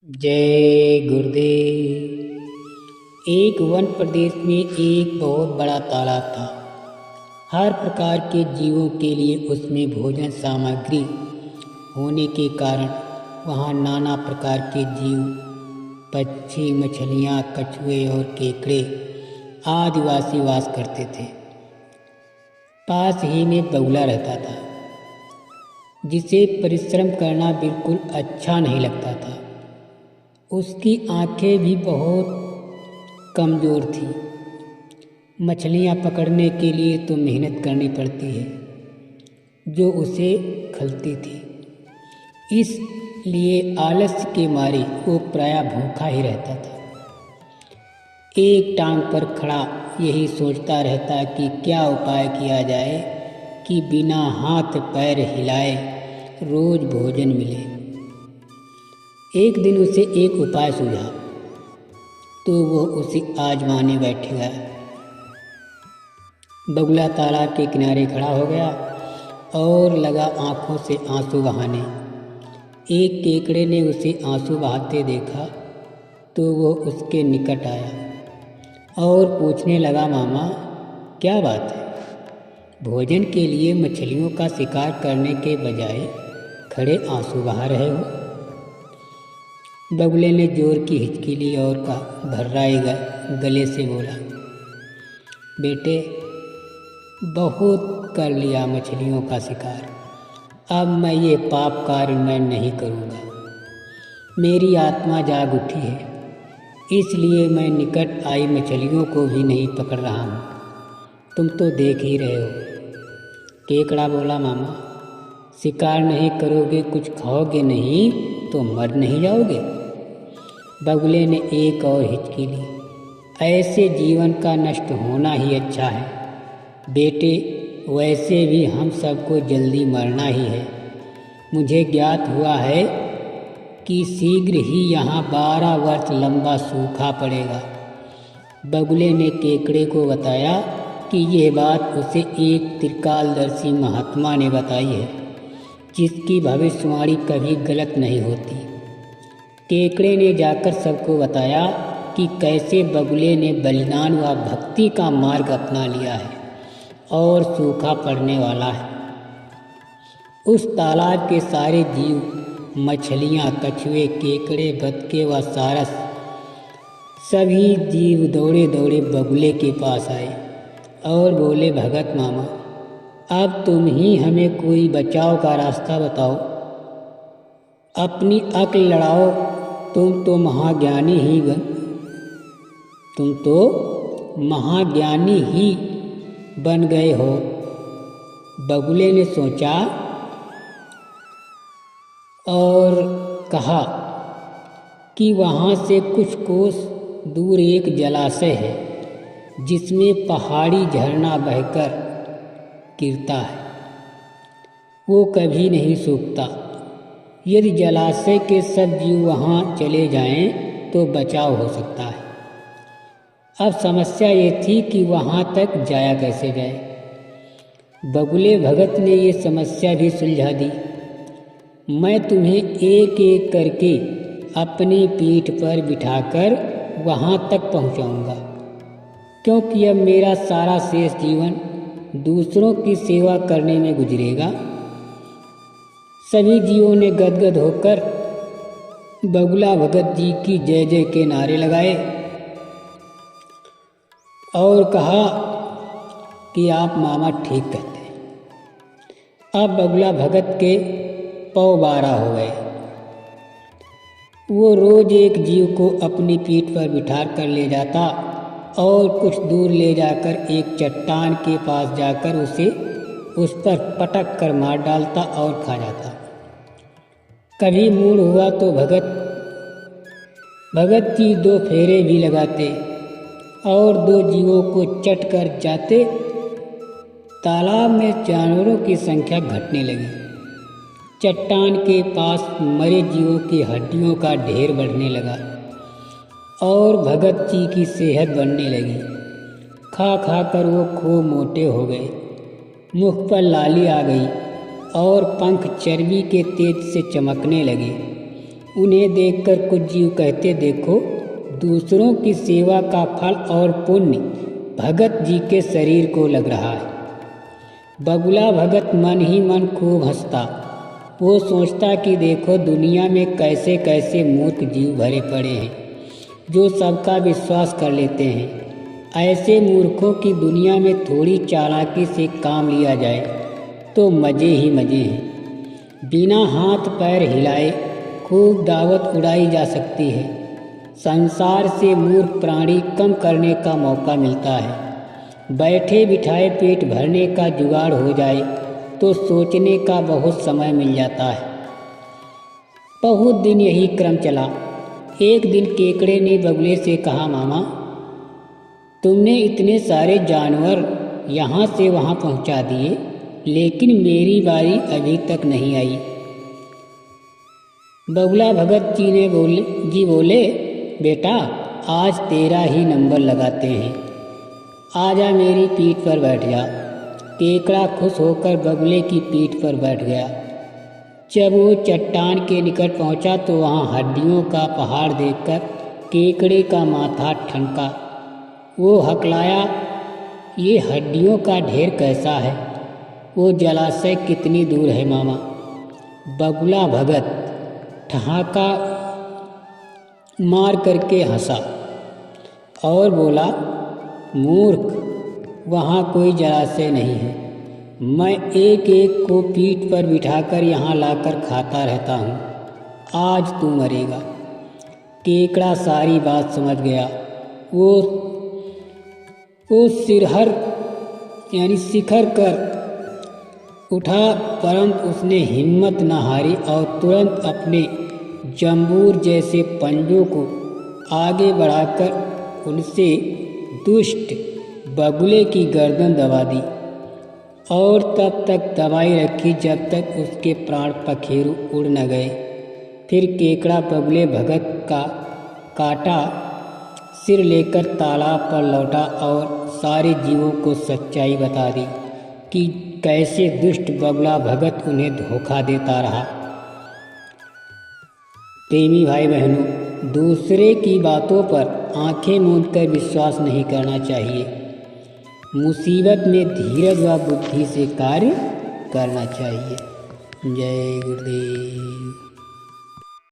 जय गुरुदेव। एक वन प्रदेश में एक बहुत बड़ा तालाब था। हर प्रकार के जीवों के लिए उसमें भोजन सामग्री होने के कारण वहाँ नाना प्रकार के जीव, पक्षी, मछलियाँ, कछुए और केकड़े आदिवासी वास करते थे। पास ही में बगुला रहता था, जिसे परिश्रम करना बिल्कुल अच्छा नहीं लगता था। उसकी आंखें भी बहुत कमज़ोर थीं। मछलियाँ पकड़ने के लिए तो मेहनत करनी पड़ती है, जो उसे खलती थी। इसलिए आलस्य के मारे वो प्रायः भूखा ही रहता था। एक टांग पर खड़ा यही सोचता रहता कि क्या उपाय किया जाए कि बिना हाथ पैर हिलाए रोज भोजन मिले। एक दिन उसे एक उपाय सूझा, तो वो उसे आजमाने बैठ गया। बगुला तालाब के किनारे खड़ा हो गया और लगा आंखों से आंसू बहाने। एक केकड़े ने उसे आंसू बहाते देखा तो वो उसके निकट आया और पूछने लगा, मामा क्या बात है? भोजन के लिए मछलियों का शिकार करने के बजाय खड़े आंसू बहा रहे हो। बगुले ने जोर की हिचकी ली और भर्राए गले से बोला, बेटे, बहुत कर लिया मछलियों का शिकार। अब मैं ये पाप कार्य मैं नहीं करूँगा। मेरी आत्मा जाग उठी है, इसलिए मैं निकट आई मछलियों को भी नहीं पकड़ रहा हूँ। तुम तो देख ही रहे हो। केकड़ा बोला, मामा, शिकार नहीं करोगे, कुछ खाओगे नहीं तो मर नहीं जाओगे। बगुले ने एक और हिचकी ली। ऐसे जीवन का नष्ट होना ही अच्छा है बेटे, वैसे भी हम सबको जल्दी मरना ही है। मुझे ज्ञात हुआ है कि शीघ्र ही यहाँ 12 वर्ष लंबा सूखा पड़ेगा। बगुले ने केकड़े को बताया कि यह बात उसे एक त्रिकालदर्शी महात्मा ने बताई है, जिसकी भविष्यवाणी कभी गलत नहीं होती। केकड़े ने जाकर सबको बताया कि कैसे बगुले ने बलिदान व भक्ति का मार्ग अपना लिया है और सूखा पड़ने वाला है। उस तालाब के सारे जीव, मछलियाँ, कछुए, केकड़े, बतखे व सारस, सभी जीव दौड़े दौड़े बगुले के पास आए और बोले, भगत मामा, अब तुम ही हमें कोई बचाव का रास्ता बताओ। अपनी अक्ल लड़ाओ। तुम तो महाज्ञानी ही बन गए हो। बगुले ने सोचा और कहा कि वहाँ से कुछ कोस दूर एक जलाशय है, जिसमें पहाड़ी झरना बहकर गिरता है। वो कभी नहीं सूखता। यदि जलाशय के सब जीव वहाँ चले जाएं तो बचाव हो सकता है। अब समस्या ये थी कि वहाँ तक जाया कैसे जाए। बगुले भगत ने ये समस्या भी सुलझा दी। मैं तुम्हें एक एक करके अपनी पीठ पर बिठाकर वहाँ तक पहुँचाऊँगा, क्योंकि अब मेरा सारा शेष जीवन दूसरों की सेवा करने में गुजरेगा। सभी जीवों ने गदगद होकर बगुला भगत जी की जय जय के नारे लगाए और कहा कि आप मामा ठीक कहते हैं। अब बगुला भगत के पौ 12 हो गए। वो रोज एक जीव को अपनी पीठ पर बिठा कर ले जाता और कुछ दूर ले जाकर एक चट्टान के पास जाकर उस पर पटक कर मार डालता और खा जाता। कभी मूड हुआ तो भगत जी 2 फेरे भी लगाते और 2 जीवों को चट कर जाते। तालाब में जानवरों की संख्या घटने लगी। चट्टान के पास मरे जीवों की हड्डियों का ढेर बढ़ने लगा और भगत जी की सेहत बढ़ने लगी। खा खा कर वो खूब मोटे हो गए। मुख पर लाली आ गई और पंख चर्बी के तेज से चमकने लगे। उन्हें देखकर कुछ जीव कहते, देखो दूसरों की सेवा का फल और पुण्य भगत जी के शरीर को लग रहा है। बगुला भगत मन ही मन खूब हंसता। वो सोचता कि देखो दुनिया में कैसे कैसे मूर्ख जीव भरे पड़े हैं जो सबका विश्वास कर लेते हैं। ऐसे मूर्खों की दुनिया में थोड़ी चालाकी से काम लिया जाए तो मज़े ही मज़े हैं। बिना हाथ पैर हिलाए खूब दावत उड़ाई जा सकती है। संसार से मूर्ख प्राणी कम करने का मौका मिलता है। बैठे बिठाए पेट भरने का जुगाड़ हो जाए तो सोचने का बहुत समय मिल जाता है। बहुत दिन यही क्रम चला। एक दिन केकड़े ने बगुले से कहा, मामा तुमने इतने सारे जानवर यहाँ से वहाँ पहुँचा दिए, लेकिन मेरी बारी अभी तक नहीं आई। बगुला भगत जी बोले, बेटा आज तेरा ही नंबर लगाते हैं, आजा मेरी पीठ पर बैठ जा। केकड़ा खुश होकर बगुले की पीठ पर बैठ गया। जब वो चट्टान के निकट पहुंचा तो वहां हड्डियों का पहाड़ देखकर केकड़े का माथा ठनका। वो हकलाया, ये हड्डियों का ढेर कैसा है? वो जलाशय कितनी दूर है मामा? बगुला भगत ठहाका मार करके हंसा और बोला, मूर्ख वहाँ कोई जलाशय नहीं है। मैं एक एक को पीठ पर बिठाकर यहाँ लाकर खाता रहता हूँ। आज तू मरेगा। केकड़ा सारी बात समझ गया। वो शिखर कर उठा, परंतु उसने हिम्मत न हारी और तुरंत अपने जंबूर जैसे पंजों को आगे बढ़ाकर उनसे दुष्ट बगुले की गर्दन दबा दी और तब तक दबाई रखी जब तक उसके प्राण पखेरु उड़ न गए। फिर केकड़ा बगुले भगत का काटा सिर लेकर तालाब पर लौटा और सारे जीवों को सच्चाई बता दी कि कैसे दुष्ट बगुला भगत उन्हें धोखा देता रहा। प्रेमी भाई बहनों, दूसरे की बातों पर आंखें मूंदकर विश्वास नहीं करना चाहिए। मुसीबत में धीरज व बुद्धि से कार्य करना चाहिए। जय गुरुदेव।